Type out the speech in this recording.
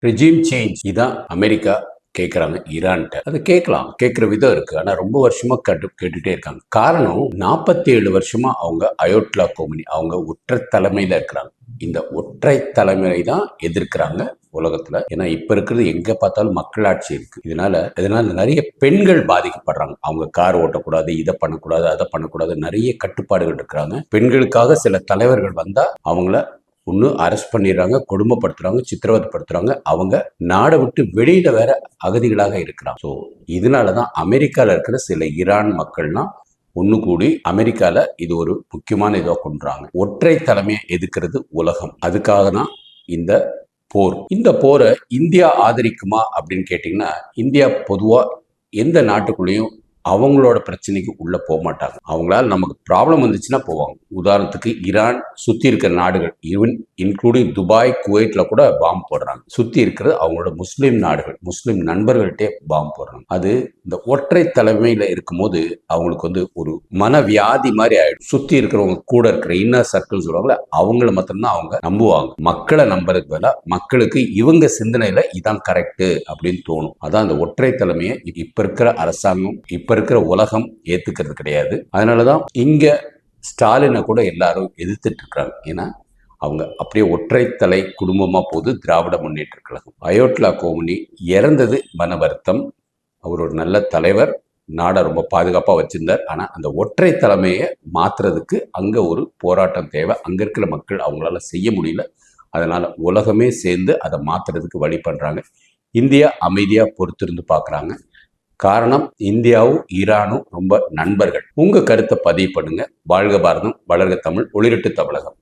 Regime change இதான் America கேட்குறாங்க ஈரான்கிட்ட. அது கேட்குற விதம் இருக்கு. ஆனால் ரொம்ப வருஷமா கேட்டுட்டே இருக்காங்க. காரணம் 47 வருஷமா அவங்க அயோட்லா கோமினி அவங்க ஒற்றை தலைமையில இருக்கிறாங்க. இந்த ஒற்றை தலைமை தான் எதிர்க்கிறாங்க உலகத்துல. ஏன்னா இப்ப இருக்கிறது எங்க பார்த்தாலும் மக்களாட்சி இருக்கு. இதனால நிறைய பெண்கள் பாதிக்கப்படுறாங்க. அவங்க கார் ஓட்டக்கூடாது, இதை பண்ணக்கூடாது, அதை பண்ணக்கூடாது, நிறைய கட்டுப்பாடுகள் இருக்கிறாங்க. பெண்களுக்காக சில தலைவர்கள் வந்தா அவங்கள ஒன்று அரெஸ்ட் பண்ணிடுறாங்க, கொடுமைப்படுத்துறாங்க, சித்திரவதைப்படுத்துறாங்க. அவங்க நாடை விட்டு வெளியில வேற அகதிகளாக இருக்கிறாங்க. ஸோ இதனாலதான் அமெரிக்கால இருக்கிற சில ஈரான் மக்கள்லாம் ஒன்று கூடி அமெரிக்கால இது ஒரு முக்கியமான இதாக கொண்டுறாங்க. ஒற்றை தலைமையை எதிர்க்கிறது உலகம். அதுக்காக தான் இந்த போர். இந்த போரை இந்தியா ஆதரிக்குமா அப்படின்னு கேட்டீங்கன்னா, இந்தியா பொதுவா எந்த நாட்டுக்குள்ளேயும் அவங்களோட பிரச்சனைக்கு உள்ள போக மாட்டாங்க. அவங்களால நமக்கு ப்ராப்ளம் வந்துச்சுன்னா போவாங்க. உதாரணத்துக்கு ஈரான் சுத்தி இருக்கிற நாடுகள், ஈவன் இன்க்ளூடிங் துபாய், குவைட்ல கூட பாம்பு போடுறாங்க. சுத்தி இருக்கிறது அவங்களோட முஸ்லீம் நாடுகள், முஸ்லீம் நண்பர்கள்ட்டே பாம்பு போடுறாங்க. அது இந்த ஒற்றை தலைமையில இருக்கும்போது அவங்களுக்கு ஒரு மனவியாதி மாதிரி ஆயிடும். சுத்தி இருக்கிறவங்க கூட இருக்கிற இன்னர் சர்க்கிள் சொல்லுவாங்கல்ல, அவங்கள மாத்திரம்தான் அவங்க நம்புவாங்க. மக்களை நம்புறதுக்கு பதிலா மக்களுக்கு இவங்க சிந்தனையில இதான் கரெக்ட் அப்படின்னு தோணும். அதான் அந்த ஒற்றை தலைமையை இப்ப இருக்கிற அரசாங்கம், இப்ப இருக்கிற உலகம் ஏத்துக்கிறது கிடையாது. அதனாலதான் இங்க ஸ்டாலினை கூட எல்லாரும் எதிர்த்துட்டு இருக்காங்க. ஏன்னா அவங்க அப்படியே ஒற்றைத்தலை குடும்பமா போது திராவிட முன்னேற்ற கழகம். அயோட்லா கோமினி இறந்தது மன வருத்தம். அவர் ஒரு நல்ல தலைவர், நாடை ரொம்ப பாதுகாப்பா வச்சிருந்தார். ஆனா அந்த ஒற்றை தலைமையை மாத்துறதுக்கு அங்க ஒரு போராட்டம் தேவை. அங்க இருக்கிற மக்கள் அவங்களால செய்ய முடியல. அதனால உலகமே சேர்ந்து அதை மாத்துறதுக்கு வழி பண்றாங்க. இந்தியா அமைதியா பொறுத்திருந்து பாக்குறாங்க. காரணம், இந்தியாவும் ஈரானும் ரொம்ப நண்பர்கள். உங்க கருத்தை பதிவு பண்ணுங்க. வாழ்க பாரதம், வளர்க தமிழ், ஒளிரட்டு தமிழகம்.